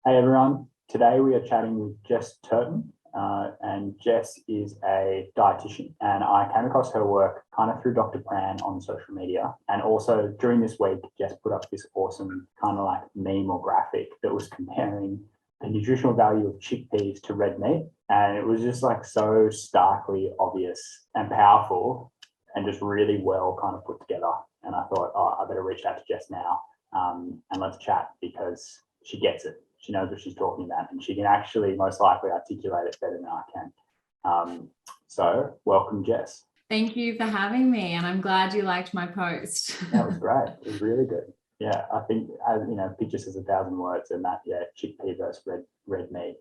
Hey everyone, today we are chatting with Jess Turton, and Jess is a dietitian, and I came across her work kind of through Dr. Pran on social media, and also during this week Jess put up this awesome kind of like meme or graphic that was comparing the nutritional value of chickpeas to red meat, and it was just like so starkly obvious and powerful and just really well kind of put together. And I thought, oh, I better reach out to Jess now, and let's chat because she gets it. She knows what she's talking about, and she can actually most likely articulate it better than I can. So welcome, Jess. Thank you for having me, and I'm glad you liked my post. That was great. It was really good. Yeah, I think, as you know, picture says 1,000 words, and that, yeah, chickpea versus red meat,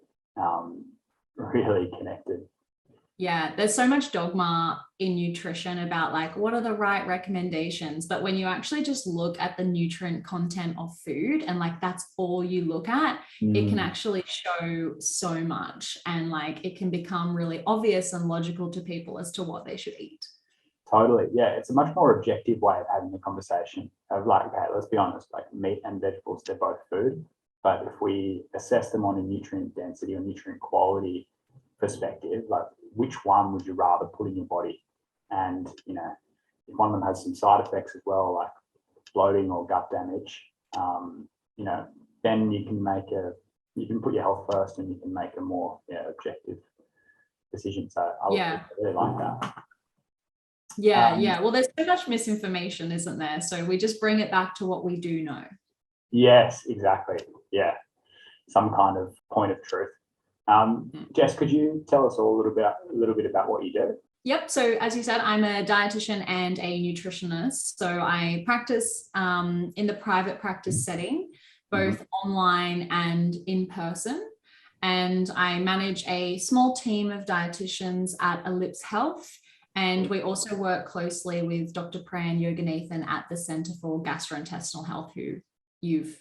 really connected. Yeah, there's so much dogma in nutrition about like what are the right recommendations, but when you actually just look at the nutrient content of food and like that's all you look at, it can actually show so much, and like it can become really obvious and logical to people as to what they should eat. Totally. Yeah, it's a much more objective way of having the conversation of like, okay, let's be honest, like meat and vegetables, they're both food, but if we assess them on a nutrient density or nutrient quality perspective, like which one would you rather put in your body? And you know, if one of them has some side effects as well, like bloating or gut damage, you know, then you can put your health first, and you can make a more objective decision. So I really like that. Yeah. Well, there's so much misinformation, isn't there? So we just bring it back to what we do know. Yes, exactly. Yeah, some kind of point of truth. Jess, could you tell us all a little bit about what you do? Yep. So as you said, I'm a dietitian and a nutritionist. So I practice in the private practice setting, both online and in person. And I manage a small team of dietitians at Ellipse Health. And we also work closely with Dr. Pran Yoganathan at the Centre for Gastrointestinal Health, who you've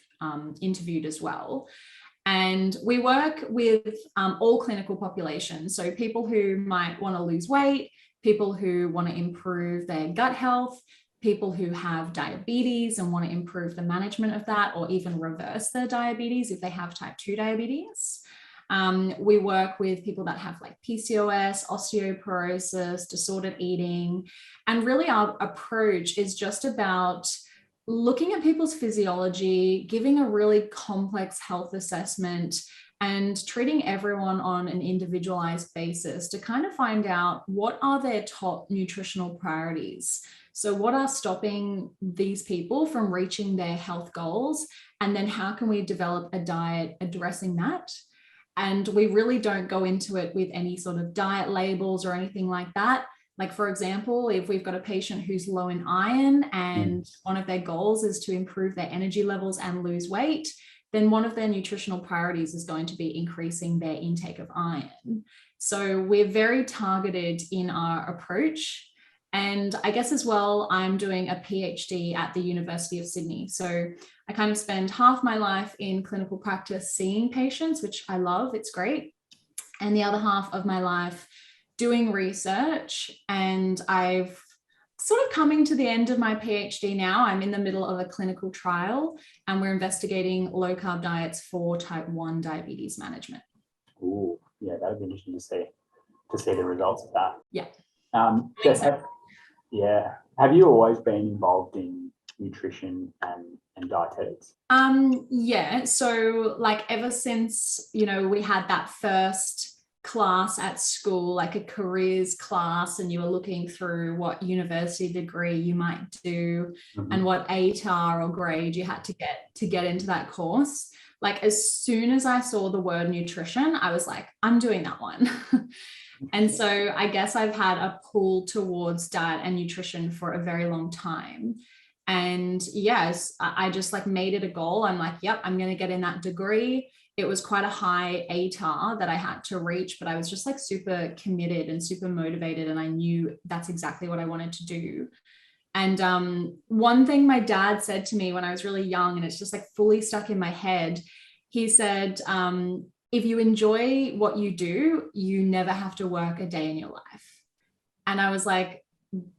interviewed as well. And we work with all clinical populations. So people who might want to lose weight, people who want to improve their gut health, people who have diabetes and want to improve the management of that, or even reverse their diabetes if they have type 2 diabetes. We work with people that have like PCOS, osteoporosis, disordered eating. And really our approach is just about looking at people's physiology, giving a really complex health assessment, and treating everyone on an individualized basis to kind of find out what are their top nutritional priorities. So what are stopping these people from reaching their health goals? And then how can we develop a diet addressing that? And we really don't go into it with any sort of diet labels or anything like that. Like, for example, if we've got a patient who's low in iron and one of their goals is to improve their energy levels and lose weight, then one of their nutritional priorities is going to be increasing their intake of iron. So we're very targeted in our approach. And I guess as well, I'm doing a PhD at the University of Sydney. So I kind of spend half my life in clinical practice seeing patients, which I love, it's great. And the other half of my life doing research, and I've sort of coming to the end of my PhD now. I'm in the middle of a clinical trial, and we're investigating low carb diets for type 1 diabetes management. Ooh, yeah, that would be interesting to see the results of that. Yeah. Jess, have you always been involved in nutrition and dietetics? Yeah. So like ever since, we had that first class at school, like a careers class, and you were looking through what university degree you might do and what ATAR or grade you had to get into that course. Like as soon as I saw the word nutrition, I was like, I'm doing that one. And so I guess I've had a pull towards diet and nutrition for a very long time. And yes, I just like made it a goal. I'm like, yep, I'm going to get in that degree. It was quite a high ATAR that I had to reach, but I was just like super committed and super motivated. And I knew that's exactly what I wanted to do. And one thing my dad said to me when I was really young, and it's just like fully stuck in my head, he said, if you enjoy what you do, you never have to work a day in your life. And I was like,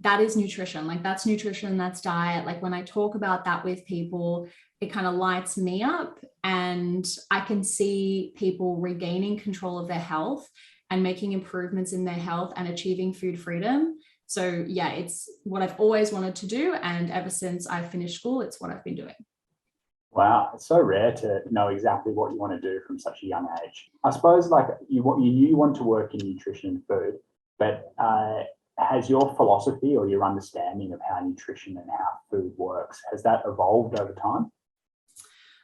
that is nutrition. Like that's nutrition, that's diet. Like when I talk about that with people, it kind of lights me up, and I can see people regaining control of their health and making improvements in their health and achieving food freedom. So yeah, it's what I've always wanted to do. And ever since I finished school, it's what I've been doing. Wow, it's so rare to know exactly what you want to do from such a young age. I suppose like you knew you want to work in nutrition and food, but has your philosophy or your understanding of how nutrition and how food works, has that evolved over time?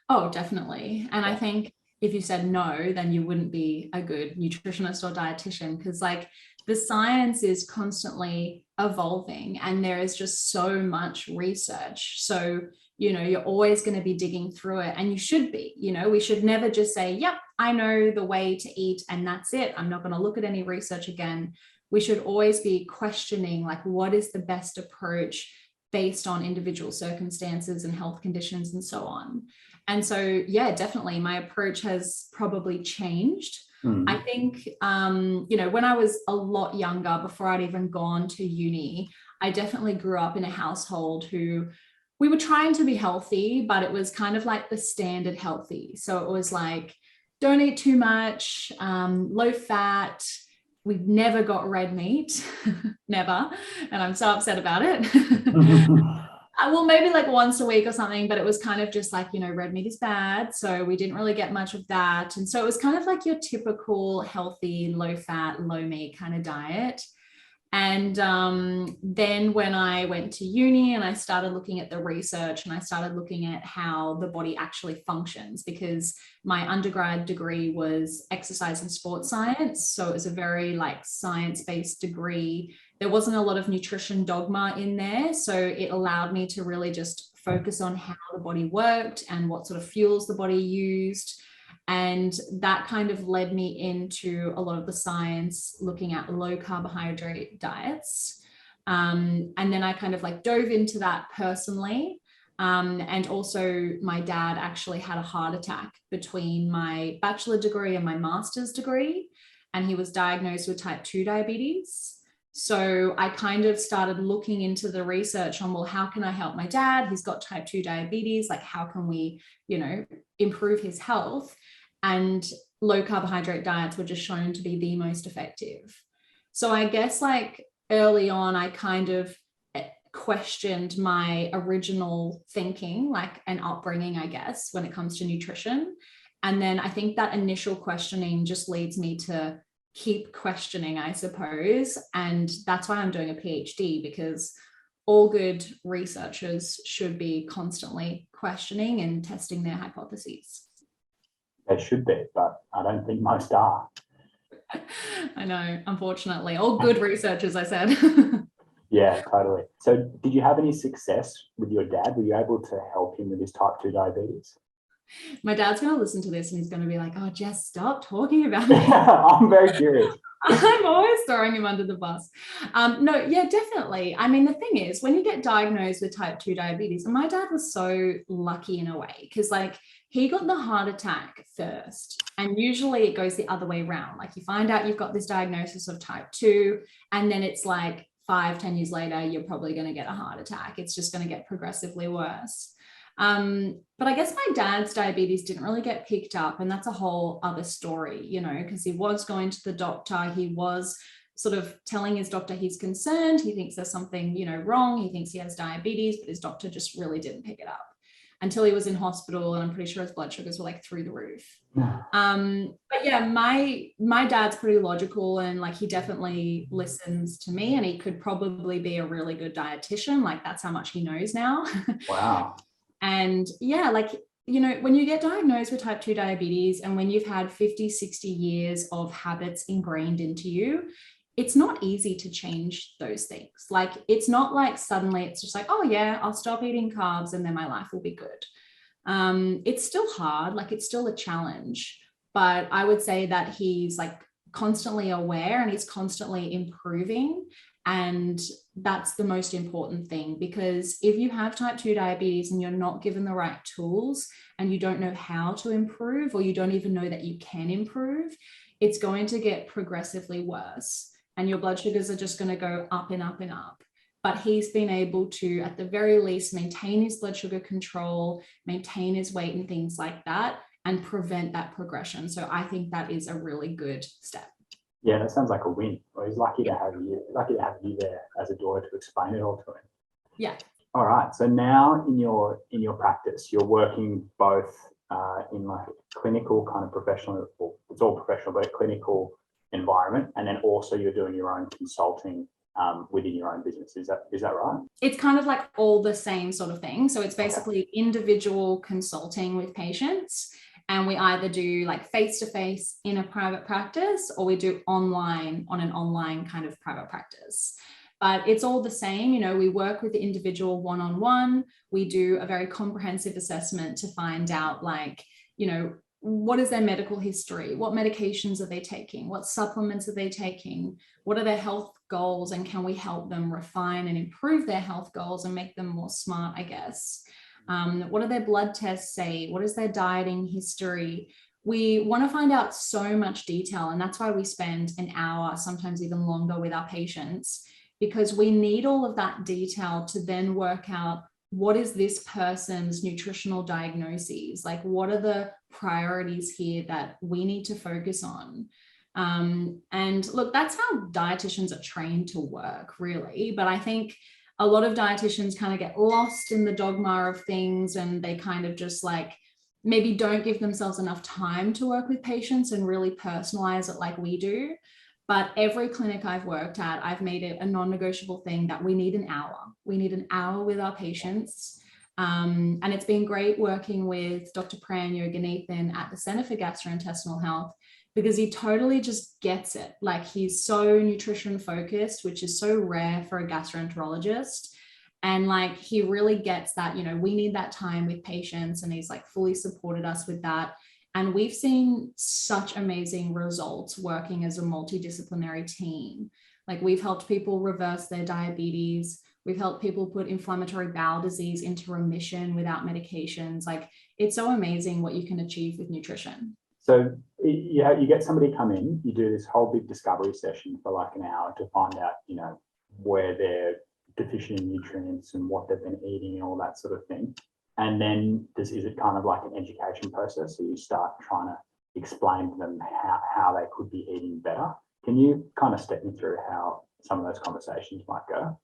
Oh, definitely. And I think if you said no, then you wouldn't be a good nutritionist or dietitian, because like the science is constantly evolving and there is just so much research. So, you know, you're always going to be digging through it, and you should be, you know, we should never just say, yep, I know the way to eat and that's it. I'm not going to look at any research again. We should always be questioning, like, what is the best approach based on individual circumstances and health conditions and so on. And so, yeah, definitely my approach has probably changed. I think, you know, when I was a lot younger, before I'd even gone to uni, I definitely grew up in a household who we were trying to be healthy, but it was kind of like the standard healthy. So it was like, don't eat too much, low fat. We never got red meat, never. And I'm so upset about it. Well, maybe like once a week or something, but it was kind of just like, you know, red meat is bad. So we didn't really get much of that. And so it was kind of like your typical healthy, low fat, low meat kind of diet. And then when I went to uni and I started looking at the research and I started looking at how the body actually functions, because my undergrad degree was exercise and sports science. So it was a very like science-based degree. There wasn't a lot of nutrition dogma in there. So it allowed me to really just focus on how the body worked and what sort of fuels the body used. And that kind of led me into a lot of the science looking at low carbohydrate diets. And then I kind of like dove into that personally. And also my dad actually had a heart attack between my bachelor degree and my master's degree. And he was diagnosed with type 2 diabetes. So I kind of started looking into the research on, well, how can I help my dad? He's got type 2 diabetes. Like, how can we, you know, improve his health? And low carbohydrate diets were just shown to be the most effective. So I guess like early on, I kind of questioned my original thinking, like an upbringing, I guess, when it comes to nutrition. And then I think that initial questioning just leads me to keep questioning, I suppose. And that's why I'm doing a PhD, because all good researchers should be constantly questioning and testing their hypotheses. They should be, but I don't think most are. I know, unfortunately. All good researchers, I said. Yeah, totally. So did you have any success with your dad? Were you able to help him with his type 2 diabetes? My dad's going to listen to this and he's going to be like, oh, Jess, stop talking about me. I'm very curious. I'm always throwing him under the bus. No, yeah, definitely. I mean, the thing is, when you get diagnosed with type 2 diabetes, and my dad was so lucky in a way, because like he got the heart attack first. And usually it goes the other way around. Like you find out you've got this diagnosis of type 2, and then it's like 5-10 years later, you're probably going to get a heart attack. It's just going to get progressively worse. But I guess my dad's diabetes didn't really get picked up, and that's a whole other story, you know, because he was going to the doctor. He was sort of telling his doctor he's concerned. He thinks there's something, you know, wrong. He thinks he has diabetes, but his doctor just really didn't pick it up until he was in hospital. And I'm pretty sure his blood sugars were like through the roof. But yeah, my dad's pretty logical, and like he definitely listens to me, and he could probably be a really good dietitian. Like that's how much he knows now. Wow. And yeah, like, you know, when you get diagnosed with type 2 diabetes and when you've had 50, 60 years of habits ingrained into you, it's not easy to change those things. Like, it's not like suddenly it's just like, oh yeah, I'll stop eating carbs and then my life will be good. It's still hard, like it's still a challenge, but I would say that he's like constantly aware and he's constantly improving. And that's the most important thing, because if you have type 2 diabetes and you're not given the right tools and you don't know how to improve, or you don't even know that you can improve, it's going to get progressively worse. And your blood sugars are just going to go up and up and up. but he's been able to, at the very least, maintain his blood sugar control, maintain his weight and things like that, and prevent that progression. So I think that is a really good step. Yeah, that sounds like a win. Well, he's lucky to have you there as a doula to explain it all to him. Yeah. All right. So now in your practice, you're working both in like a clinical kind of professional, well, it's all professional, but a clinical environment, and then also you're doing your own consulting within your own business. Is that right? It's kind of like all the same sort of thing. So it's basically individual consulting with patients, and we either do like face-to-face in a private practice, or we do online on an online kind of private practice. But it's all the same. You know, we work with the individual one-on-one. We do a very comprehensive assessment to find out, like, you know, what is their medical history? What medications are they taking? What supplements are they taking? What are their health goals? And can we help them refine and improve their health goals and make them more smart, I guess? What do their blood tests say? What is their dieting history? We want to find out so much detail. And that's why we spend an hour, sometimes even longer, with our patients, because we need all of that detail to then work out, what is this person's nutritional diagnoses? Like, what are the priorities here that we need to focus on? And look, that's how dietitians are trained to work, really. But I think a lot of dietitians kind of get lost in the dogma of things, and they kind of just like maybe don't give themselves enough time to work with patients and really personalize it like we do. But every clinic I've worked at, I've made it a non-negotiable thing that we need an hour. We need an hour with our patients. And it's been great working with Dr. Pran Yoganathan at the Center for Gastrointestinal Health, because he totally just gets it. Like, he's so nutrition focused, which is so rare for a gastroenterologist. And like, he really gets that, you know, we need that time with patients, and he's like fully supported us with that. And we've seen such amazing results working as a multidisciplinary team. Like, we've helped people reverse their diabetes. We've helped people put inflammatory bowel disease into remission without medications. Like, it's so amazing what you can achieve with nutrition. So you get somebody come in, you do this whole big discovery session for like an hour to find out, you know, where they're deficient in nutrients and what they've been eating and all that sort of thing. And then is it kind of like an education process? So you start trying to explain to them how they could be eating better. Can you kind of step me through how some of those conversations might go?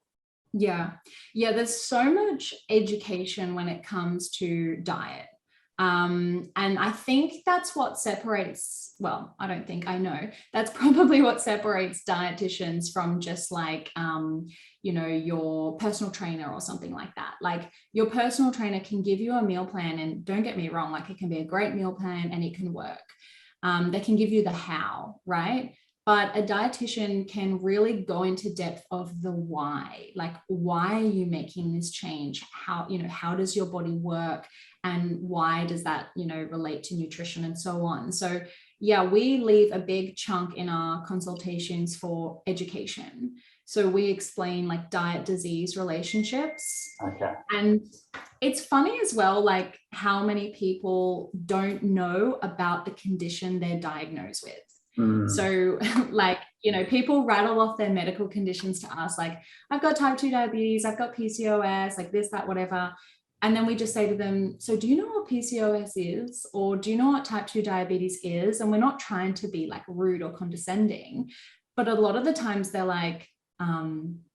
Yeah, there's so much education when it comes to diet. And I think that's what separates, well, I don't think, I know, that's probably what separates dietitians from just like, you know, your personal trainer or something like that. Like, your personal trainer can give you a meal plan, and don't get me wrong, like, it can be a great meal plan and it can work. They can give you the how, right? But a dietitian can really go into depth of the why. Like, why are you making this change? How, you know, how does your body work? And why does that, you know, relate to nutrition and so on? So yeah, we leave a big chunk in our consultations for education. So we explain like diet disease relationships. Okay. And it's funny as well, like how many people don't know about the condition they're diagnosed with. So like, you know, people rattle off their medical conditions to us, like, I've got type 2 diabetes, I've got PCOS, like this, that, whatever. And then we just say to them, so do you know what PCOS is? Or do you know what type 2 diabetes is? And we're not trying to be like rude or condescending, but a lot of the times they're like, no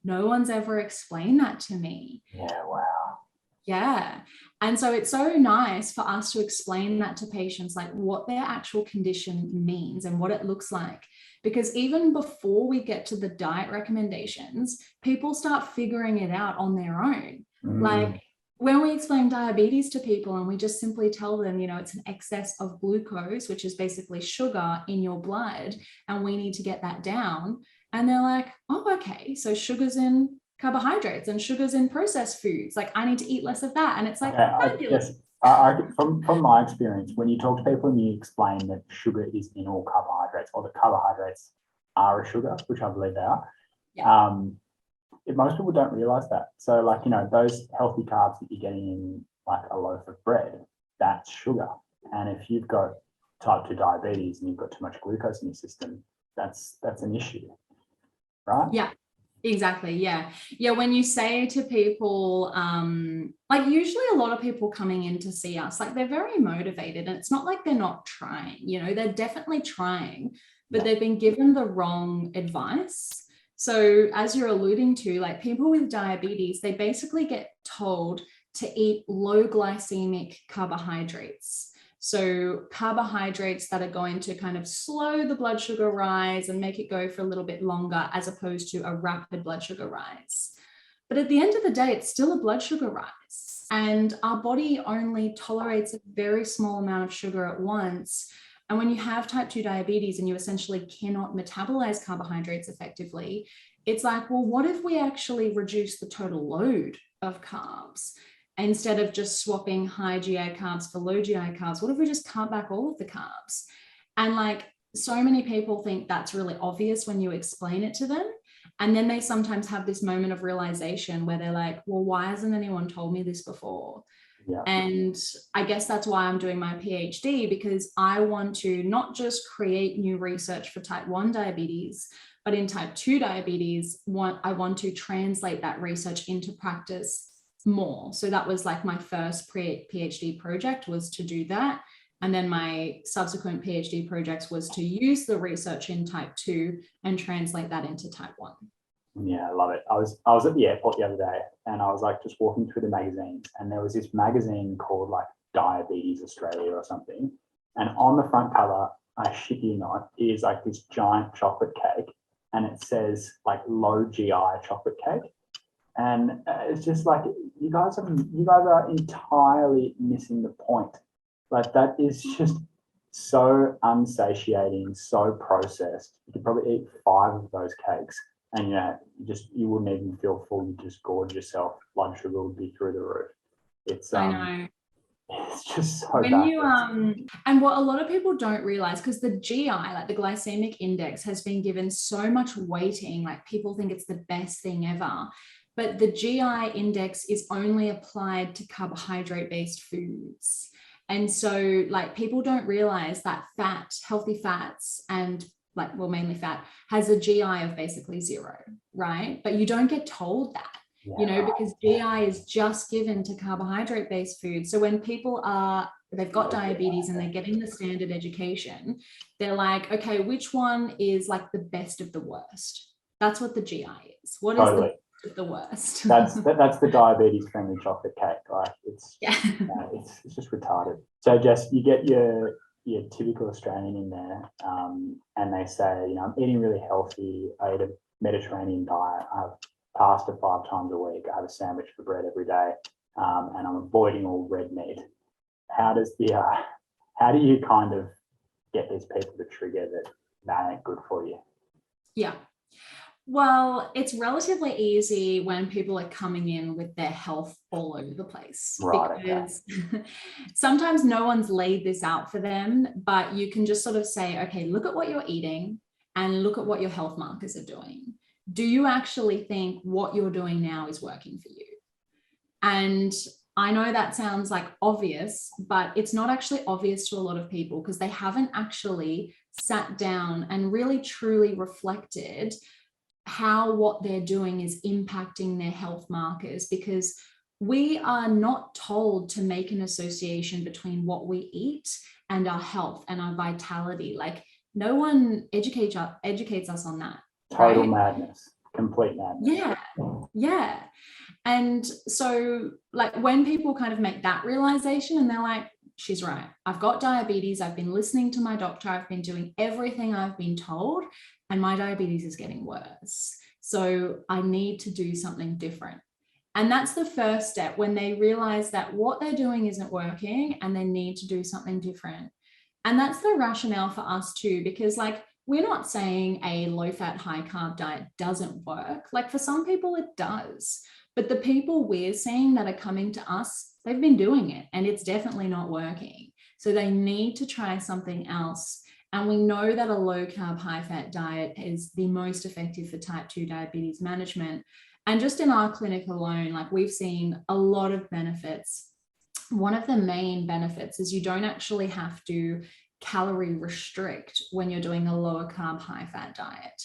one's ever explained that to me. Yeah, wow. Yeah. And so it's so nice for us to explain that to patients, like what their actual condition means and what it looks like. Because even before we get to the diet recommendations, people start figuring it out on their own. Like, when we explain diabetes to people and we just simply tell them, you know, it's an excess of glucose, which is basically sugar in your blood, and we need to get that down. And they're like, oh, okay, so sugar's in carbohydrates and sugars in processed foods. Like, I need to eat less of that. And it's like, fabulous. From my experience, when you talk to people and you explain that sugar is in all carbohydrates, or that carbohydrates are a sugar, which I believe they are, Yeah. Most people don't realize that. So like, you know, those healthy carbs that you're getting in like a loaf of bread, that's sugar. And if you've got type 2 diabetes and you've got too much glucose in your system, that's an issue, right? Yeah. Exactly. Yeah. Yeah. When you say to people, like usually a lot of people coming in to see us, like they're very motivated, and it's not like they're not trying, they're definitely trying, but they've been given the wrong advice. So as you're alluding to, like people with diabetes, they basically get told to eat low glycemic carbohydrates. So carbohydrates that are going to kind of slow the blood sugar rise and make it go for a little bit longer, as opposed to a rapid blood sugar rise. But at the end of the day, it's still a blood sugar rise. And our body only tolerates a very small amount of sugar at once. And when you have type 2 diabetes and you essentially cannot metabolize carbohydrates effectively, it's like, well, what if we actually reduce the total load of carbs? Instead of just swapping high GI carbs for low GI carbs, what if we just cut back all of the carbs? And like so many people think that's really obvious when you explain it to them. And then they sometimes have this moment of realization where they're like, well, why hasn't anyone told me this before? Yeah. And I guess that's why I'm doing my PhD, because I want to not just create new research for type 1 diabetes, but in type 2 diabetes, I want to translate that research into practice more. So that was like my first PhD project, was to do that. And then my subsequent PhD projects was to use the research in type 2 and translate that into type 1. Yeah, I love it. I was at the airport the other day, and I was like just walking through the magazines, and there was this magazine called like Diabetes Australia or something. And on the front cover, I shit you not, is like this giant chocolate cake, and it says like low GI chocolate cake. And it's just like, you guys are entirely missing the point. Like that is just so unsatiating, so processed. You could probably eat 5 of those cakes, and you wouldn't even feel full. You just gorge yourself. Blood sugar would be through the roof. I know. It's just so when bad. And what a lot of people don't realize, because the GI, like the glycemic index, has been given so much weighting, like people think it's the best thing ever. But the GI index is only applied to carbohydrate-based foods. And so like people don't realize that healthy fats, and like, well, mainly fat, has a GI of basically 0, right? But you don't get told that, because GI is just given to carbohydrate-based foods. So when people they've got diabetes and they're getting the standard education, they're like, okay, which one is like the best of the worst? That's what the GI is. What is the worst? That's the diabetes friendly chocolate cake. Like it's just retarded. So Jess, you get your typical Australian in there, and they say, I'm eating really healthy. I eat a Mediterranean diet. I have pasta 5 times a week. I have a sandwich for bread every day, and I'm avoiding all red meat. How do you kind of get these people to trigger that ain't good for you? Yeah. Well, it's relatively easy when people are coming in with their health all over the place, right, because sometimes no one's laid this out for them, but you can just sort of say, okay, look at what you're eating and look at what your health markers are doing. Do you actually think what you're doing now is working for you? And I know that sounds like obvious, but it's not actually obvious to a lot of people, because they haven't actually sat down and really truly reflected how what they're doing is impacting their health markers, because we are not told to make an association between what we eat and our health and our vitality. Like no one educates us on that. Total madness, complete madness. Yeah. And so like when people kind of make that realization and they're like, she's right, I've got diabetes, I've been listening to my doctor, I've been doing everything I've been told, and my diabetes is getting worse. So I need to do something different. And that's the first step, when they realize that what they're doing isn't working and they need to do something different. And that's the rationale for us too, because like, we're not saying a low-fat, high-carb diet doesn't work. Like for some people it does, but the people we're seeing that are coming to us, they've been doing it and it's definitely not working. So they need to try something else. And we know that a low-carb, high-fat diet is the most effective for type 2 diabetes management. And just in our clinic alone, like we've seen a lot of benefits. One of the main benefits is you don't actually have to calorie restrict when you're doing a lower carb, high fat diet.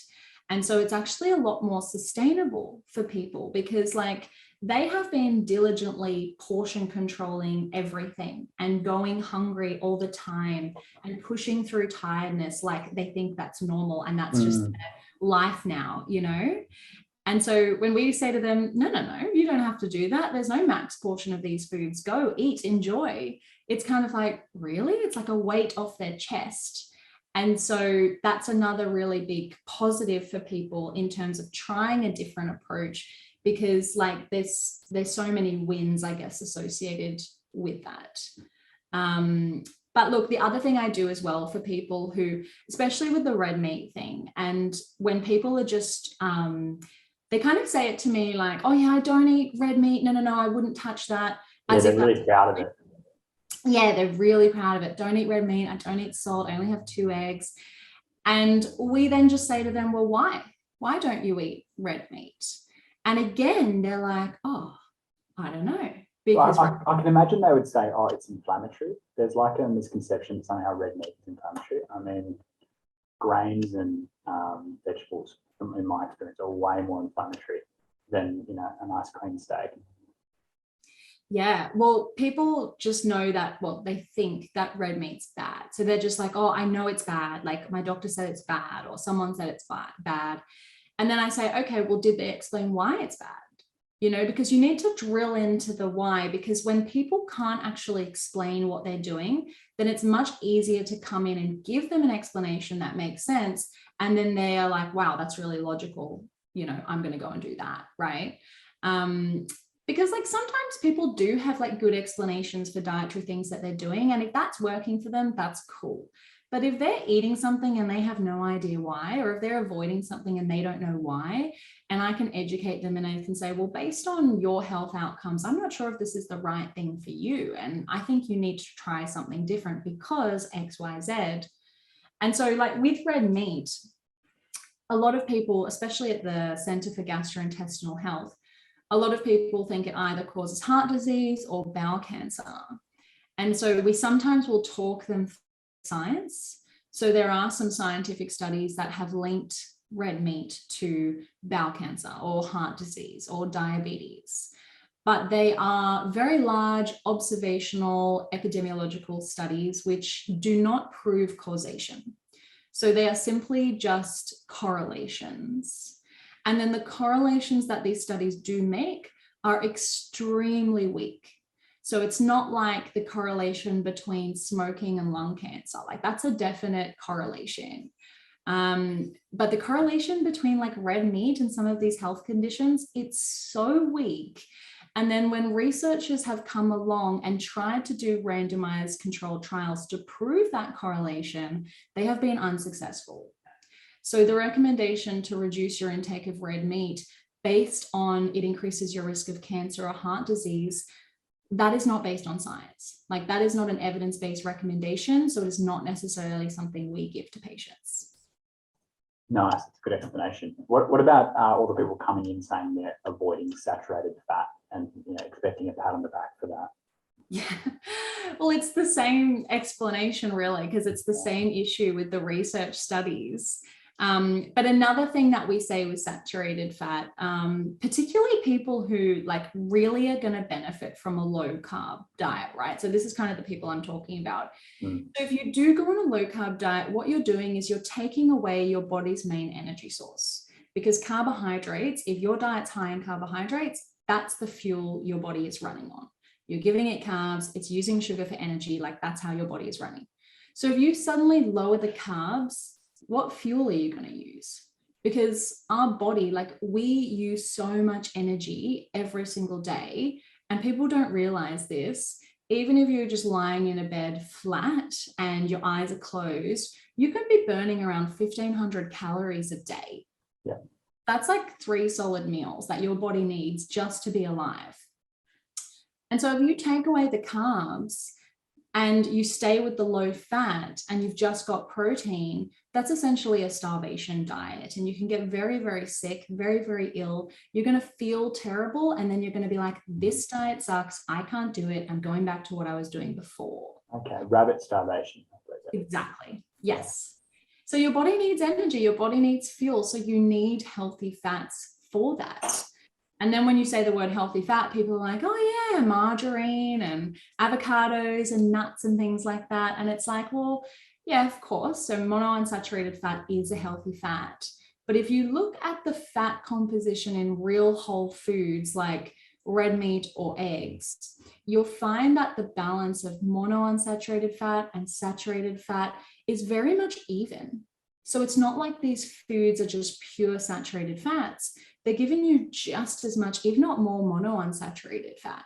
And so it's actually a lot more sustainable for people because like they have been diligently portion controlling everything and going hungry all the time and pushing through tiredness like they think that's normal and that's just their life now, you know? And so when we say to them, no, you don't have to do that. There's no max portion of these foods. Go eat, enjoy. It's kind of like, really? It's like a weight off their chest. And so that's another really big positive for people in terms of trying a different approach, because like there's so many wins, I guess, associated with that. But look, the other thing I do as well for people who, especially with the red meat thing, and when people are just, they kind of say it to me like, oh yeah, I don't eat red meat. No, I wouldn't touch that. Yeah, they're really proud of it. Yeah, they're really proud of it. Don't eat red meat. I don't eat salt. I only have 2 eggs. And we then just say to them, well, why? Why don't you eat red meat? And again, they're like, oh, I don't know. Because well, I can imagine they would say, oh, it's inflammatory. There's like a misconception somehow red meat is inflammatory. I mean, grains and vegetables, in my experience, are way more inflammatory than, you know, a nice clean steak. Yeah, well, people just know that, well, they think that red meat's bad. So they're just like, oh, I know it's bad. Like my doctor said it's bad, or someone said it's bad. And then I say, okay, well, did they explain why it's bad? You know, because you need to drill into the why, because when people can't actually explain what they're doing, then it's much easier to come in and give them an explanation that makes sense. And then they are like, wow, that's really logical. You know, I'm going to go and do that. Right. Because like sometimes people do have like good explanations for dietary things that they're doing. And if that's working for them, that's cool. But if they're eating something and they have no idea why, or if they're avoiding something and they don't know why, and I can educate them and I can say, well, based on your health outcomes, I'm not sure if this is the right thing for you. And I think you need to try something different because X, Y, Z. And so like with red meat, a lot of people, especially at the Center for Gastrointestinal Health, a lot of people think it either causes heart disease or bowel cancer. And so we sometimes will talk them through science. So there are some scientific studies that have linked red meat to bowel cancer or heart disease or diabetes. But they are very large observational epidemiological studies which do not prove causation. So they are simply just correlations. And then the correlations that these studies do make are extremely weak. So it's not like the correlation between smoking and lung cancer. Like that's a definite correlation. But the correlation between like red meat and some of these health conditions, it's so weak. And then when researchers have come along and tried to do randomized controlled trials to prove that correlation, they have been unsuccessful. So the recommendation to reduce your intake of red meat based on it increases your risk of cancer or heart disease, that is not based on science. Like that is not an evidence-based recommendation. So it is not necessarily something we give to patients. Nice, that's a good explanation. What about all the people coming in saying they're avoiding saturated fat and, you know, expecting a pat on the back for that? Yeah, well, it's the same explanation really, because it's the same issue with the research studies. But another thing that we say with saturated fat, particularly people who like really are going to benefit from a low carb diet, right? So this is kind of the people I'm talking about. So if you do go on a low carb diet, what you're doing is you're taking away your body's main energy source, because carbohydrates, if your diet's high in carbohydrates, that's the fuel your body is running on. You're giving it carbs, it's using sugar for energy, like that's how your body is running. So if you suddenly lower the carbs, what fuel are you going to use? Because our body, like we use so much energy every single day, and people don't realize this. Even if you're just lying in a bed flat and your eyes are closed, you can be burning around 1,500 calories a day. Yeah. That's like 3 solid meals that your body needs just to be alive. And so if you take away the carbs and you stay with the low fat and you've just got protein, that's essentially a starvation diet. And you can get very, very sick, very, very ill. You're going to feel terrible. And then you're going to be like, this diet sucks. I can't do it. I'm going back to what I was doing before. Okay, rabbit starvation. Exactly. Yes. So your body needs energy, your body needs fuel. So you need healthy fats for that. And then when you say the word healthy fat, people are like, oh yeah, margarine and avocados and nuts and things like that. And it's like, well, yeah, of course. So monounsaturated fat is a healthy fat. But if you look at the fat composition in real whole foods like red meat or eggs, you'll find that the balance of monounsaturated fat and saturated fat is very much even. So it's not like these foods are just pure saturated fats. They're giving you just as much, if not more, monounsaturated fat.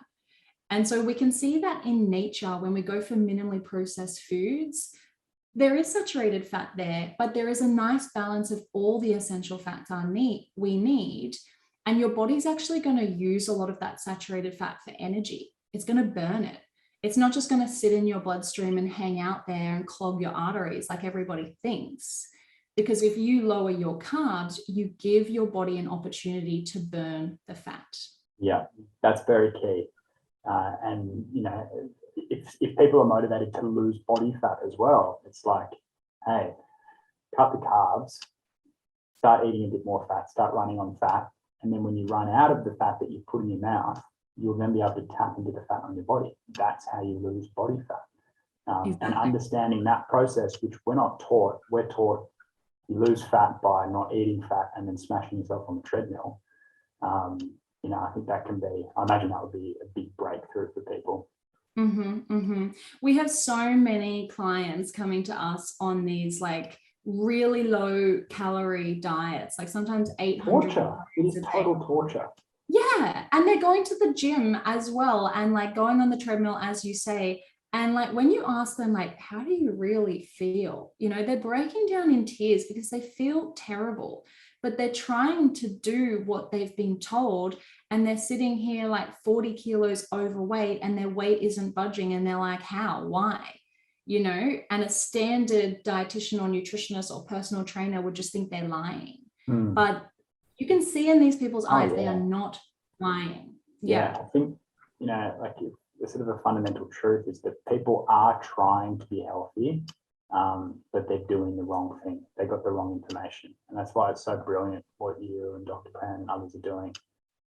And so we can see that in nature when we go for minimally processed foods, there is saturated fat there, but there is a nice balance of all the essential fats we need. And your body's actually going to use a lot of that saturated fat for energy. It's going to burn it. It's not just going to sit in your bloodstream and hang out there and clog your arteries like everybody thinks. Because if you lower your carbs, you give your body an opportunity to burn the fat. Yeah, that's very key. And, you know, if people are motivated to lose body fat as well, it's like, hey, cut the carbs, start eating a bit more fat, start running on fat. And then when you run out of the fat that you put in your mouth, you'll then be able to tap into the fat on your body. That's how you lose body fat. Exactly. And understanding that process, which we're not taught, we're taught you lose fat by not eating fat and then smashing yourself on the treadmill. You know, I think that can be, I imagine that would be a big breakthrough for people. We have so many clients coming to us on these like really low calorie diets, like sometimes 800 torture. It is total torture. Yeah, and they're going to the gym as well and like going on the treadmill, as you say. And like when you ask them, like, how do you really feel? You know, they're breaking down in tears because they feel terrible, but they're trying to do what they've been told. And they're sitting here like 40 kilos overweight and their weight isn't budging. And they're like, how? Why? You know, and a standard dietitian or nutritionist or personal trainer would just think they're lying. But you can see in these people's eyes, they are not lying. Yeah, I think, you know, like the sort of a fundamental truth is that people are trying to be healthy, but they're doing the wrong thing. They got the wrong information. And that's why it's so brilliant what you and Dr. Pran and others are doing.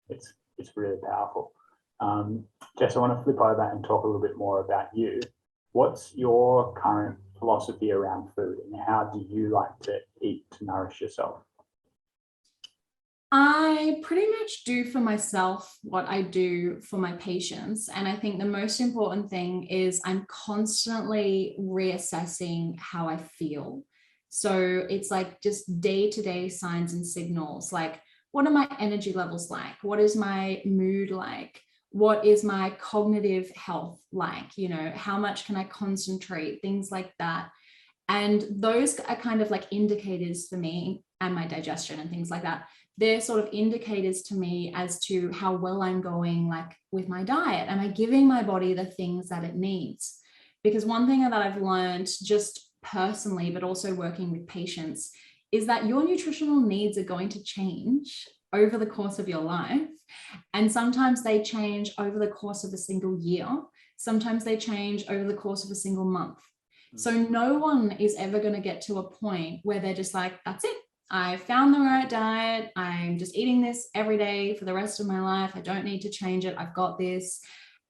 It's really powerful. Jess, I want to flip over and talk a little bit more about you. What's your current philosophy around food and how do you like to eat to nourish yourself? I pretty much do for myself what I do for my patients. And I think the most important thing is I'm constantly reassessing how I feel. So it's like just day-to-day signs and signals, like what are my energy levels like? What is my mood like? What is my cognitive health like? You know, how much can I concentrate? Things like that. And those are kind of like indicators for me, and my digestion and things like that. They're sort of indicators to me as to how well I'm going, like with my diet. Am I giving my body the things that it needs? Because one thing that I've learned just personally, but also working with patients, is that your nutritional needs are going to change over the course of your life. And sometimes they change over the course of a single year. Sometimes they change over the course of a single month. So no one is ever going to get to a point where they're just like, that's it. I found the right diet. I'm just eating this every day for the rest of my life. I don't need to change it. I've got this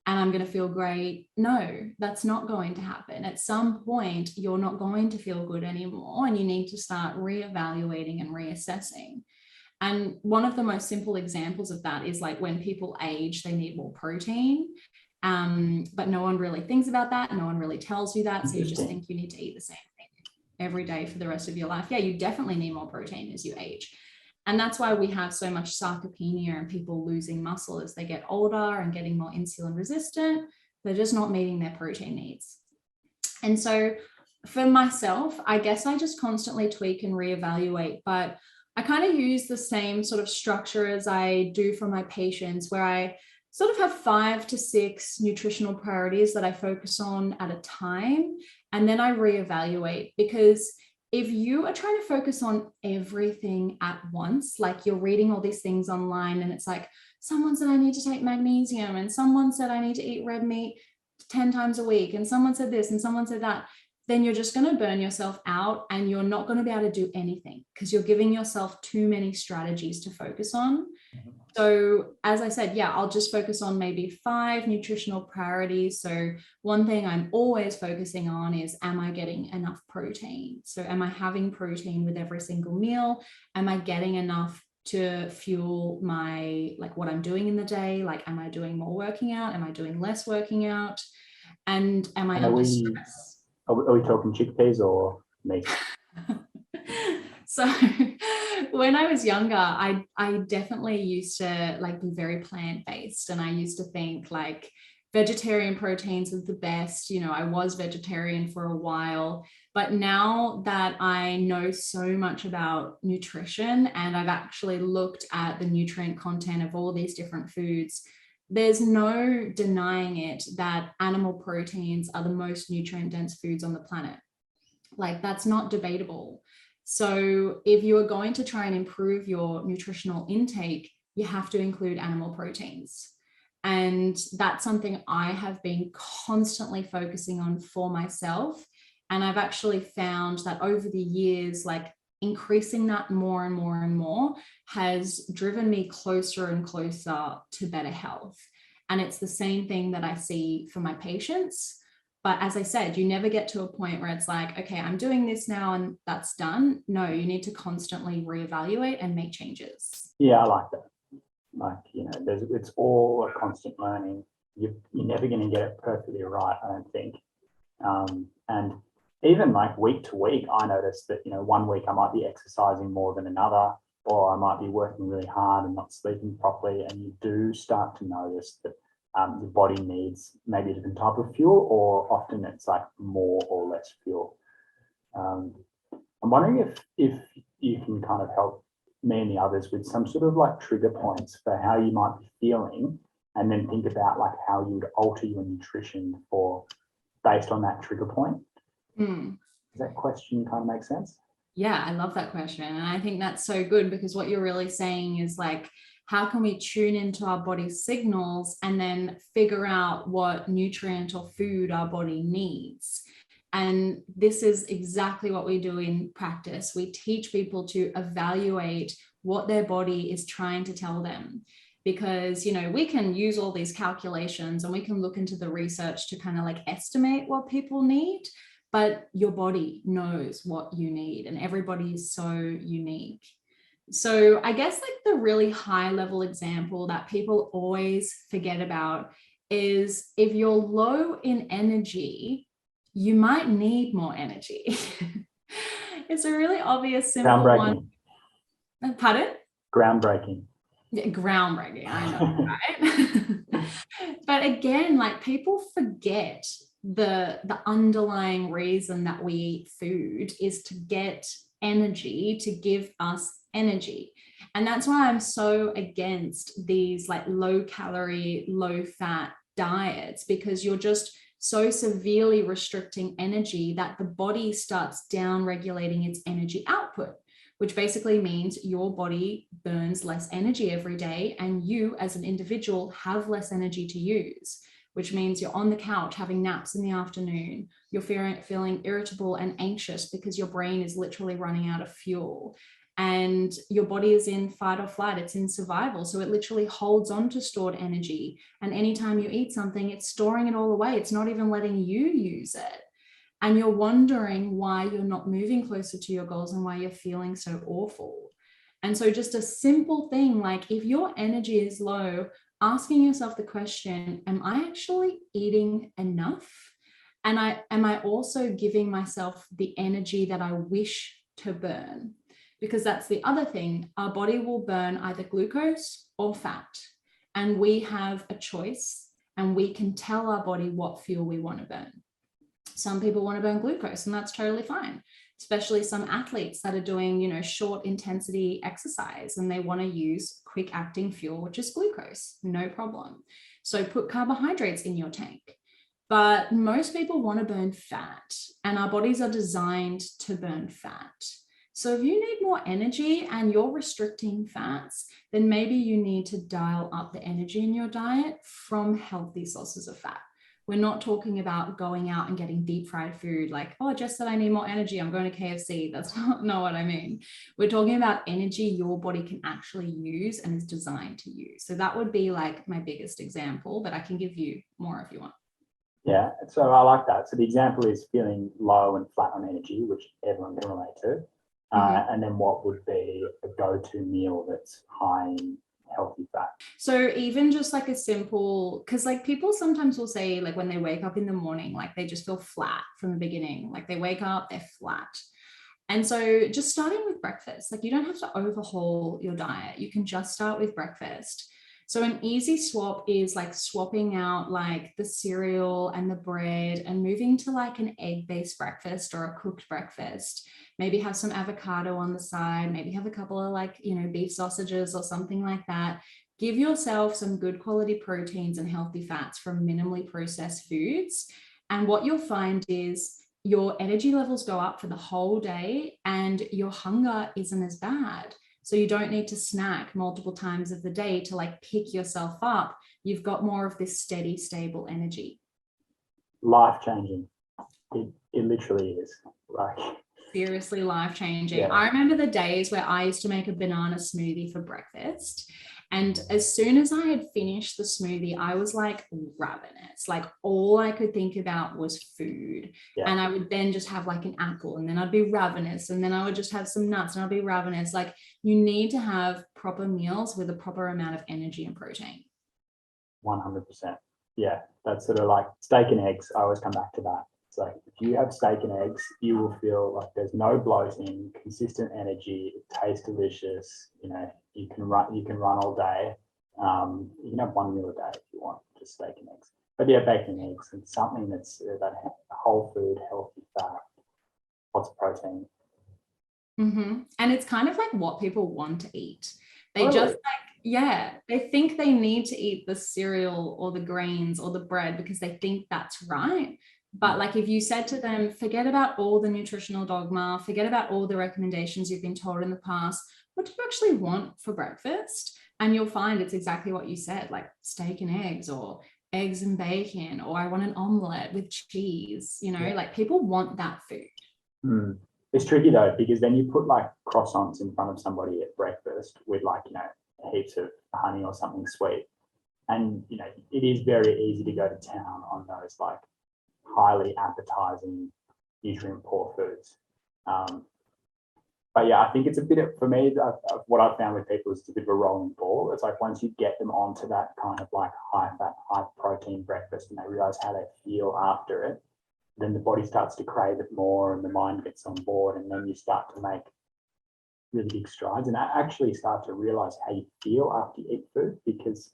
and I'm going to feel great. No, that's not going to happen. At some point, you're not going to feel good anymore and you need to start reevaluating and reassessing. And one of the most simple examples of that is like when people age, they need more protein. But no one really thinks about that. No one really tells you that. So you just think you need to eat the same thing every day for the rest of your life. Yeah, you definitely need more protein as you age. And that's why we have so much sarcopenia and people losing muscle as they get older and getting more insulin resistant. They're just not meeting their protein needs. And so for myself, I guess I just constantly tweak and reevaluate, but I kind of use the same sort of structure as I do for my patients, where I sort of have 5 to 6 nutritional priorities that I focus on at a time. And then I reevaluate, because if you are trying to focus on everything at once, like you're reading all these things online and it's like, someone said I need to take magnesium and someone said I need to eat red meat 10 times a week. And someone said this and someone said that. then you're just going to burn yourself out and you're not going to be able to do anything because you're giving yourself too many strategies to focus on. So as I said, yeah, I'll just focus on maybe 5 nutritional priorities. So one thing I'm always focusing on is, am I getting enough protein? So am I having protein with every single meal? Am I getting enough to fuel my, like what I'm doing in the day? Like, am I doing more working out? Am I doing less working out? And am I under stress? Are we talking chickpeas or meat? So when I was younger, I definitely used to like be very plant-based, and I used to think like vegetarian proteins are the best. You know, I was vegetarian for a while, but now that I know so much about nutrition and I've actually looked at the nutrient content of all these different foods, there's no denying it that animal proteins are the most nutrient dense foods on the planet. Like, that's not debatable. So if you are going to try and improve your nutritional intake, you have to include animal proteins. And that's something I have been constantly focusing on for myself. And I've actually found that over the years, like increasing that more and more and more has driven me closer and closer to better health. And it's the same thing that I see for my patients. But as I said, you never get to a point where it's like, okay, I'm doing this now and that's done. No, you need to constantly reevaluate and make changes. Yeah, I like that. Like, you know, it's all a constant learning. You're never going to get it perfectly right, I don't think. And even like week to week, I notice that, you know, one week I might be exercising more than another, or I might be working really hard and not sleeping properly. And you do start to notice that your body needs maybe a different type of fuel, or often it's like more or less fuel. I'm wondering if you can kind of help me and the others with some sort of like trigger points for how you might be feeling, and then think about like how you would alter your nutrition based on that trigger point. Does that question kind of make sense? Yeah, I love that question. And I think that's so good, because what you're really saying is like, how can we tune into our body's signals and then figure out what nutrient or food our body needs? And this is exactly what we do in practice. We teach people to evaluate what their body is trying to tell them. Because, you know, we can use all these calculations and we can look into the research to kind of like estimate what people need, but your body knows what you need, and everybody is so unique. So I guess like the really high level example that people always forget about is, if you're low in energy, you might need more energy. It's a really obvious, simple one. Pardon? Groundbreaking. Yeah, groundbreaking, I know, right? But again, like, people forget the underlying reason that we eat food is to get energy, to give us energy. And that's why I'm so against these like low calorie, low fat diets, because you're just so severely restricting energy that the body starts down regulating its energy output, which basically means your body burns less energy every day, and you as an individual have less energy to use, which means you're on the couch having naps in the afternoon. You're feeling irritable and anxious because your brain is literally running out of fuel. And your body is in fight or flight, it's in survival. So it literally holds on to stored energy. And anytime you eat something, it's storing it all away. It's not even letting you use it. And you're wondering why you're not moving closer to your goals and why you're feeling so awful. And so just a simple thing, like if your energy is low, asking yourself the question, am I actually eating enough? And am I also giving myself the energy that I wish to burn? Because that's the other thing. Our body will burn either glucose or fat. And we have a choice, and we can tell our body what fuel we want to burn. Some people want to burn glucose, and that's totally fine, especially some athletes that are doing, you know, short intensity exercise, and they want to use quick acting fuel, which is glucose, no problem. So put carbohydrates in your tank. But most people want to burn fat, and our bodies are designed to burn fat. So if you need more energy and you're restricting fats, then maybe you need to dial up the energy in your diet from healthy sources of fat. We're not talking about going out and getting deep fried food like, oh, Jess said I need more energy, I'm going to KFC. That's not what I mean. We're talking about energy your body can actually use and is designed to use. So that would be like my biggest example, but I can give you more if you want. Yeah, so I like that. So the example is feeling low and flat on energy, which everyone can relate to. And then what would be a go-to meal that's high in healthy fat? So even just like a simple, because like people sometimes will say like when they wake up in the morning, like they just feel flat from the beginning, like they wake up, they're flat. And so just starting with breakfast, like you don't have to overhaul your diet. You can just start with breakfast. So an easy swap is like swapping out like the cereal and the bread and moving to like an egg-based breakfast or a cooked breakfast. Maybe have some avocado on the side, maybe have a couple of like, you know, beef sausages or something like that. Give yourself some good quality proteins and healthy fats from minimally processed foods. And what you'll find is your energy levels go up for the whole day and your hunger isn't as bad. So you don't need to snack multiple times of the day to like pick yourself up. You've got more of this steady, stable energy. Life-changing. It literally is. Like, seriously life-changing. Yeah. I remember the days where I used to make a banana smoothie for breakfast. And as soon as I had finished the smoothie, I was like ravenous. Like all I could think about was food. Yeah. And I would then just have like an apple and then I'd be ravenous. And then I would just have some nuts and I'd be ravenous. Like you need to have proper meals with a proper amount of energy and protein. 100%. Yeah, that's sort of like steak and eggs. I always come back to that. It's like if you have steak and eggs, you will feel like there's no bloating, consistent energy, it tastes delicious. You know, you can run all day. You can have one meal a day if you want, just steak and eggs. But yeah, bacon and eggs and something that's that whole food, healthy fat, lots of protein. And it's kind of like what people want to eat. They Totally. just like, yeah, they think they need to eat the cereal or the grains or the bread because they think that's right. But like if you said to them, forget about all the nutritional dogma, forget about all the recommendations you've been told in the past, what do you actually want for breakfast? And you'll find it's exactly what you said, like steak and eggs or eggs and bacon, or I want an omelette with cheese, you know, like people want that food. It's tricky though, because then you put like croissants in front of somebody at breakfast with like, you know, heaps of honey or something sweet. And, you know, it is very easy to go to town on those like highly appetizing, nutrient poor foods. But yeah, I think it's a bit of, for me, what I've found with people is it's a bit of a rolling ball. It's like once you get them onto that kind of like high fat, high protein breakfast and they realize how they feel after it, then the body starts to crave it more and the mind gets on board, and then you start to make really big strides and actually start to realize how you feel after you eat food, because,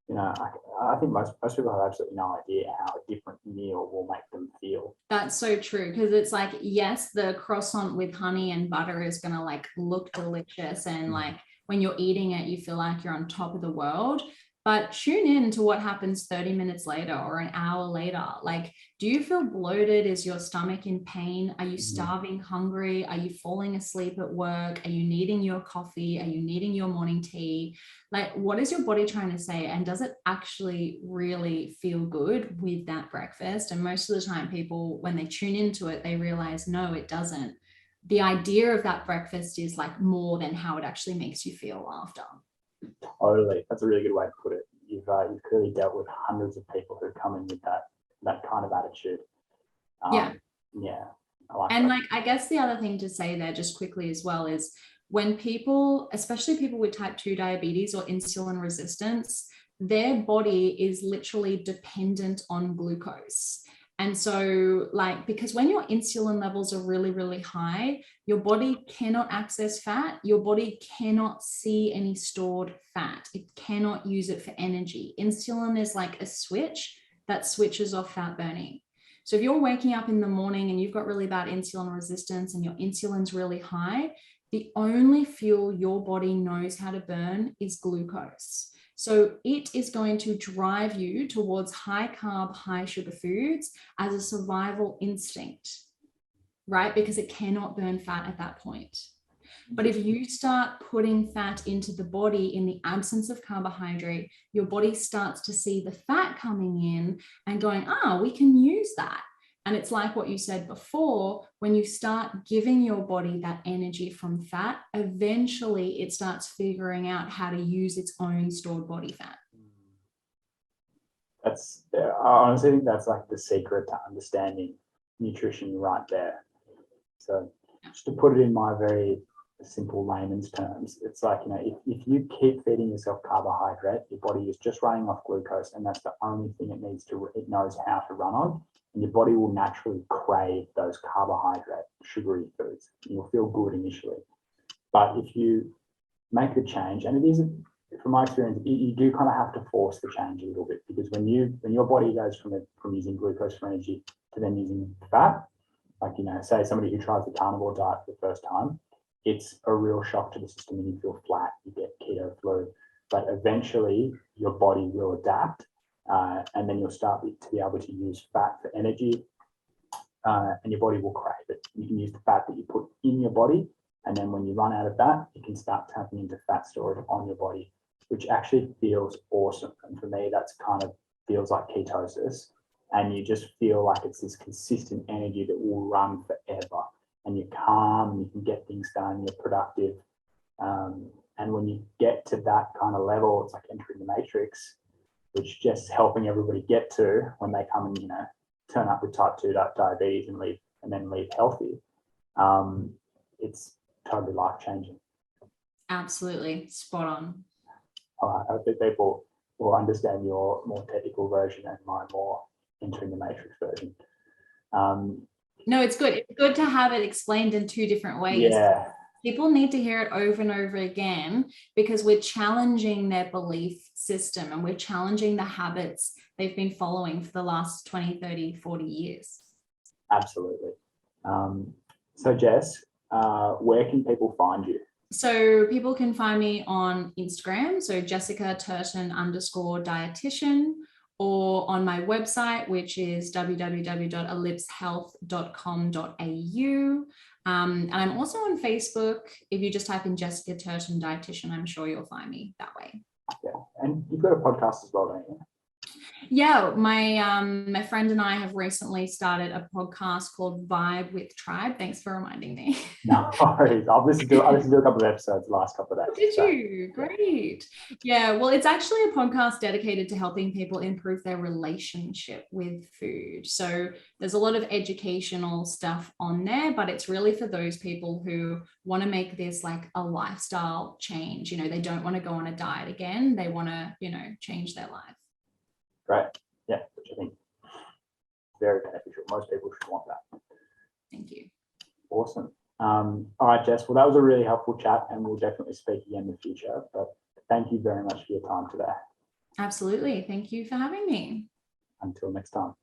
you know, I think most people have absolutely no idea how a different meal will make them feel. That's so true, because it's like, yes, the croissant with honey and butter is going to like look delicious and like when you're eating it, you feel like you're on top of the world. But tune in to what happens 30 minutes later or an hour later. Like, do you feel bloated? Is your stomach in pain? Are you starving, hungry? Are you falling asleep at work? Are you needing your coffee? Are you needing your morning tea? Like, what is your body trying to say? And does it actually really feel good with that breakfast? And most of the time, people, when they tune into it, they realize, no, it doesn't. The idea of that breakfast is like more than how it actually makes you feel after. Totally. That's a really good way to put it. You've clearly dealt with hundreds of people who come in with that kind of attitude. Yeah. I like and that. like, I guess the other thing to say there just quickly as well is when people, especially people with type 2 diabetes or insulin resistance, their body is literally dependent on glucose. And so like, because when your insulin levels are really, really high, your body cannot access fat. Your body cannot see any stored fat. It cannot use it for energy. Insulin is like a switch that switches off fat burning. So if you're waking up in the morning and you've got really bad insulin resistance and your insulin's really high, the only fuel your body knows how to burn is glucose. So it is going to drive you towards high carb, high sugar foods as a survival instinct, right? Because it cannot burn fat at that point. But if you start putting fat into the body in the absence of carbohydrate, your body starts to see the fat coming in and going, we can use that. And it's like what you said before, when you start giving your body that energy from fat, eventually it starts figuring out how to use its own stored body fat. I honestly think that's like the secret to understanding nutrition right there. So just to put it in my very simple layman's terms, it's like, if you keep feeding yourself carbohydrate, your body is just running off glucose, and that's the only thing it knows how to run on. And your body will naturally crave those carbohydrate, sugary foods. You'll feel good initially. But if you make the change, and it isn't, from my experience, you do kind of have to force the change a little bit, because when your body goes from using glucose for energy to then using fat, like, say somebody who tries the carnivore diet for the first time, it's a real shock to the system and you feel flat, you get keto flu. But eventually your body will adapt, and then you'll start to be able to use fat for energy, and your body will crave it. You can use the fat that you put in your body, and then when you run out of that, you can start tapping into fat storage on your body, which actually feels awesome. And for me, that's kind of feels like ketosis. And you just feel like it's this consistent energy that will run forever. And you're calm, and you can get things done, you're productive. And when you get to that kind of level, it's like entering the matrix, which just helping everybody get to when they come and, turn up with type 2 diabetes and then leave healthy. It's totally life-changing. Absolutely. Spot on. I think people will understand your more technical version and my more entering the matrix version. No, it's good. It's good to have it explained in two different ways. Yeah. People need to hear it over and over again, because we're challenging their belief system and we're challenging the habits they've been following for the last 20, 30, 40 years. Absolutely. So Jess, where can people find you? So people can find me on Instagram, so Jessica Turton _dietitian, or on my website, which is www.ellipsehealth.com.au. And I'm also on Facebook. If you just type in Jessica Turton Dietitian, I'm sure you'll find me that way. Yeah, and you've got a podcast as well, don't you? Yeah, my friend and I have recently started a podcast called Vibe with Tribe. Thanks for reminding me. No worries. I've listened to a couple of episodes the last couple of days. Did you? Great. Yeah, well, it's actually a podcast dedicated to helping people improve their relationship with food. So there's a lot of educational stuff on there, but it's really for those people who want to make this like a lifestyle change. They don't want to go on a diet again. They want to, change their life. Great. Yeah, which I think is very beneficial. Most people should want that. Thank you. Awesome. All right, Jess. Well, that was a really helpful chat, and we'll definitely speak again in the future. But thank you very much for your time today. Absolutely. Thank you for having me. Until next time.